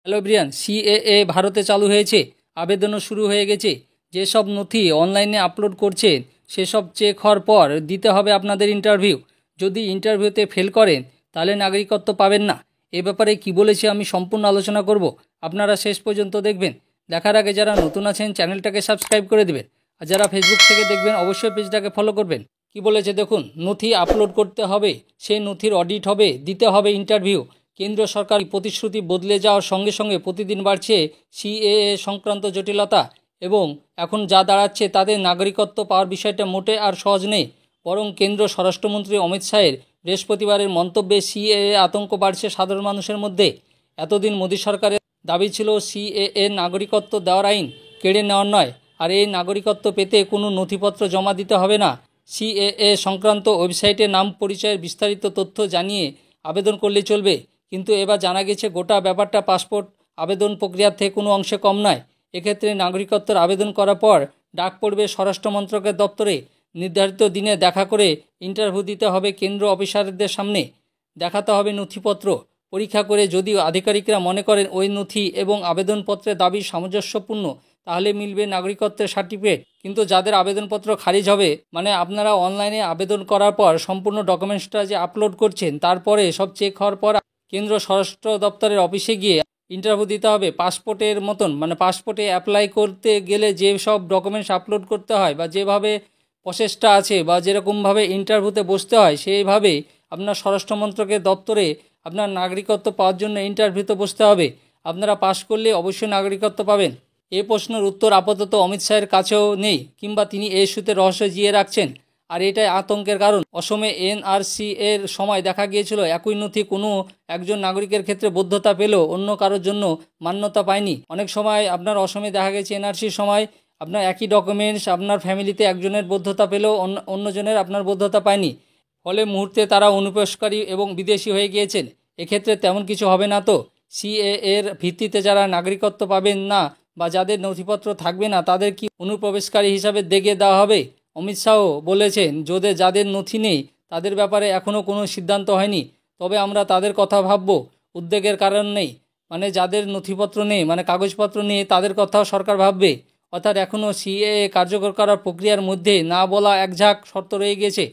Hello Brian, CAA ভারতে চালু হয়েছে, আবেদনও শুরু হয়ে গেছে। যেসব নথি অনলাইনে আপলোড করছেন সেসব চেক হওয়ার পর দিতে হবে আপনাদের ইন্টারভিউ। যদি ইন্টারভিউতে ফেল করেন তাহলে নাগরিকত্ব পাবেন না। এ ব্যাপারে কি বলেছে আমি সম্পূর্ণ আলোচনা করব, আপনারা শেষ পর্যন্ত দেখবেন। দেখার আগে যারা নতুন আছেন চ্যানেলটাকে সাবস্ক্রাইব করে দেবেন, আর যারা ফেসবুক থেকে দেখবেন অবশ্যই পেজটাকে ফলো করবেন। কি বলেছে দেখুন, নথি আপলোড করতে হবে, সেই নথির অডিট হবে, দিতে হবে ইন্টারভিউ। কেন্দ্র সরকার প্রতিশ্রুতি বদলে যাওয়ার সঙ্গে সঙ্গে প্রতিদিন বাড়ছে সিএএ সংক্রান্ত জটিলতা, এবং এখন যা দাঁড়াচ্ছে তাদের নাগরিকত্ব পাওয়ার বিষয়টা মোটে আর সহজ নেই। বরং কেন্দ্র স্বরাষ্ট্রমন্ত্রী অমিত শাহের বৃহস্পতিবারের মন্তব্যে সিএএ আতঙ্ক বাড়ছে সাধারণ মানুষের মধ্যে। এতদিন মোদী সরকারের দাবি ছিল সিএএ নাগরিকত্ব দেওয়ার আইন কেড়ে নেওয়ার নয়, আর এই নাগরিকত্ব পেতে কোনো নথিপত্র জমা দিতে হবে না। সিএএ সংক্রান্ত ওয়েবসাইটে নাম পরিচয়ের বিস্তারিত তথ্য জানিয়ে আবেদন করলেই চলবে। কিন্তু এবার জানা গেছে গোটা ব্যাপারটা পাসপোর্ট আবেদন প্রক্রিয়ার থেকে কোনো অংশে কম নয়। এক্ষেত্রে নাগরিকত্বের আবেদন করার পর ডাক পড়বে স্বরাষ্ট্র মন্ত্রকের দপ্তরে। নির্ধারিত দিনে দেখা করে ইন্টারভিউ দিতে হবে কেন্দ্র অফিসারদের সামনে। দেখাতে হবে নথিপত্র পরীক্ষা করে। যদি আধিকারিকরা মনে করেন ওই নথি এবং আবেদনপত্রের দাবি সামঞ্জস্যপূর্ণ, তাহলে মিলবে নাগরিকত্বের সার্টিফিকেট। কিন্তু যাদের আবেদনপত্র খারিজ হবে, মানে আপনারা অনলাইনে আবেদন করার পর সম্পূর্ণ ডকুমেন্টসটা যে আপলোড করছেন, তারপরে সব চেক হওয়ার পর কেন্দ্র স্বরাষ্ট্র দপ্তরের অফিসে গিয়ে ইন্টারভিউ দিতে হবে। পাসপোর্টের মতন, মানে পাসপোর্টে অ্যাপ্লাই করতে গেলে যে সব ডকুমেন্টস আপলোড করতে হয় বা যেভাবে প্রসেসটা আছে বা যেরকমভাবে ইন্টারভিউতে বসতে হয়, সেইভাবেই আপনার স্বরাষ্ট্র মন্ত্রকের দপ্তরে আপনার নাগরিকত্ব পাওয়ার জন্য ইন্টারভিউতে বসতে হবে। আপনারা পাস করলে অবশ্যই নাগরিকত্ব পাবেন। এই প্রশ্নের উত্তর আপাতত অমিত শাহের কাছেও নেই, কিংবা তিনি এই ইস্যুতে রহস্য জিয়ে রাখছেন। আর এটাই আতঙ্কের কারণ। অসমে এনআরসি এর সময় দেখা গিয়েছিল একই নথি কোনো একজন নাগরিকের ক্ষেত্রে বৈধতা পেলেও অন্য কারোর জন্য মান্যতা পায়নি। অনেক সময় আপনার অসমে দেখা গেছে এনআরসির সময় আপনার একই ডকুমেন্টস আপনার ফ্যামিলিতে একজনের বৈধতা পেলেও অন্যজনের আপনার বৈধতা পায়নি। ফলে মুহূর্তে তারা অনুপ্রবেশকারী এবং বিদেশি হয়ে গিয়েছেন। এক্ষেত্রে তেমন কিছু হবে না তো? সিএ এর ভিত্তিতে যারা নাগরিকত্ব পাবেন না বা যাদের নথিপত্র থাকবে না, তাদের কি অনুপ্রবেশকারী হিসাবে দেখে দেওয়া হবে? অমিত শাহ বলেছেন যাদের নথি নেই তাদের ব্যাপারে এখনও কোনো সিদ্ধান্ত হয়নি, তবে আমরা তাদের কথা ভাবব। উদ্বেগের কারণ নেই, মানে যাদের নথিপত্র নেই, মানে কাগজপত্র নেই, তাদের কথাও সরকার ভাববে। অর্থাৎ এখনও সিএএ কার্যকর করার প্রক্রিয়ার মধ্যে না বলা এক ঝাঁক শর্ত রয়ে গেছে।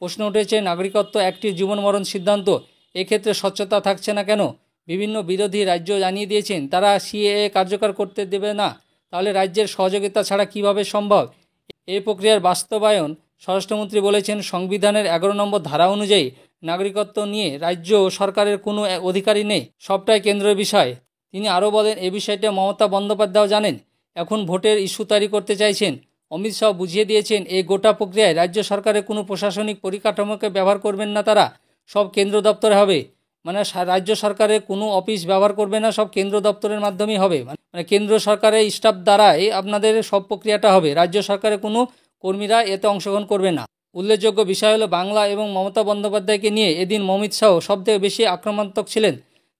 প্রশ্ন উঠেছে, নাগরিকত্ব একটি জীবন মরণ সিদ্ধান্ত, এক্ষেত্রে স্বচ্ছতা থাকছে না কেন? বিভিন্ন বিরোধী রাজ্য জানিয়ে দিয়েছেন তারা সিএএ কার্যকর করতে দেবে না। তাহলে রাজ্যের সহযোগিতা ছাড়া কিভাবে সম্ভব এই প্রক্রিয়ার বাস্তবায়ন? স্বরাষ্ট্রমন্ত্রী বলেছেন, সংবিধানের 11 নম্বর ধারা অনুযায়ী নাগরিকত্ব নিয়ে রাজ্য সরকারের কোনো অধিকারই নেই, সবটাই কেন্দ্রের বিষয়। তিনি আরও বলেন, এই বিষয়টা মমতা বন্দ্যোপাধ্যায় জানেন, এখন ভোটের ইস্যু তৈরি করতে চাইছেন। অমিত শাহ বুঝিয়ে দিয়েছেন এই গোটা প্রক্রিয়ায় রাজ্য সরকারের কোনো প্রশাসনিক পরিকাঠামোকে ব্যবহার করবেন না তারা, সব কেন্দ্র দপ্তরে হবে। মানে রাজ্য সরকারের কোনো অফিস ব্যবহার করবে না, সব কেন্দ্র দপ্তরের মাধ্যমেই হবে। মানে কেন্দ্র সরকারের স্টাফ দ্বারাই আপনাদের সব প্রক্রিয়াটা হবে, রাজ্য সরকারের কোনো কর্মীরা এতে অংশগ্রহণ করবে না। উল্লেখযোগ্য বিষয় হলো, বাংলা এবং মমতা বন্দ্যোপাধ্যায়কে নিয়ে এদিন অমিত শাহ সবথেকে বেশি আক্রমণাত্মক ছিলেন।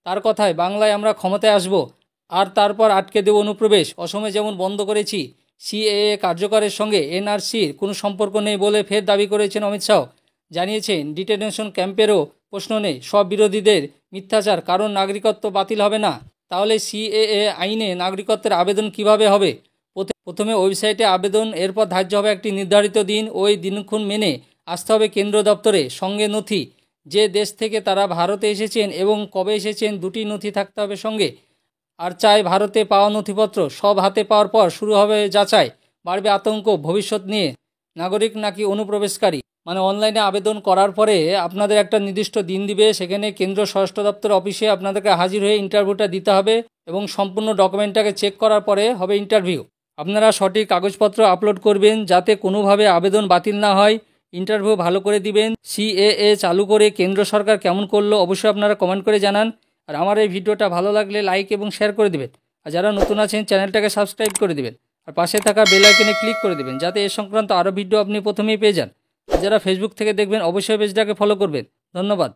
তার কথায়, বাংলায় আমরা ক্ষমতায় আসব আর তারপর আটকে দেব অনুপ্রবেশ। অসমে যেমন বন্ধ করেছি, সিএএ কার্যকরের সঙ্গে এনআরসির কোনো সম্পর্ক নেই বলে ফের দাবি করেছেন অমিত শাহ। জানিয়েছেন, ডিটেনশন ক্যাম্পেরও প্রশ্ন নেই, সব বিরোধীদের মিথ্যাচার, কারণ নাগরিকত্ব বাতিল হবে না। তাহলে সিএএ আইনে নাগরিকত্বের আবেদন কিভাবে হবে? প্রথমে ওয়েবসাইটে আবেদন, এরপর ধার্য হবে একটি নির্ধারিত দিন, ওই দিনক্ষণ মেনে আসতে হবে কেন্দ্র দপ্তরে, সঙ্গে নথি, যে দেশ থেকে তারা ভারতে এসেছেন এবং কবে এসেছেন, দুটি নথি থাকতে হবে সঙ্গে। আর চাই ভারতে পাওয়া নথিপত্র সব হাতে পাওয়ার পর শুরু হবে যাচাই। বাড়বে আতঙ্ক ভবিষ্যৎ নিয়ে, নাগরিক নাকি অনুপ্রবেশকারী। মানে অনলাইনে আবেদন করার পরে আপনাদের একটা নির্দিষ্ট দিন দিবে, সেখানে কেন্দ্র স্বরাষ্ট্র দপ্তর অফিসে আপনাদেরকে হাজির হয়ে ইন্টারভিউটা দিতে হবে, এবং সম্পূর্ণ ডকুমেন্টটাকে চেক করার পরে হবে ইন্টারভিউ। আপনারা সঠিক কাগজপত্র আপলোড করবেন যাতে কোনোভাবে আবেদন বাতিল না হয়। ইন্টারভিউ ভালো করে দিবেন। সিএএ চালু করে কেন্দ্র সরকার কেমন করলো অবশ্যই আপনারা কমেন্ট করে জানান। আর আমার এই ভিডিওটা ভালো লাগলে লাইক এবং শেয়ার করে দেবেন। আর যারা নতুন আছেন চ্যানেলটাকে সাবস্ক্রাইব করে দেবেন, আর পাশে থাকা বেল আইকনে ক্লিক করে দেবেন যাতে এ সংক্রান্ত আরও ভিডিও আপনি প্রথমেই পেয়ে যান। যারা ফেসবুক থেকে দেখবেন অবশ্যই পেজটাকে ফলো করবেন। ধন্যবাদ।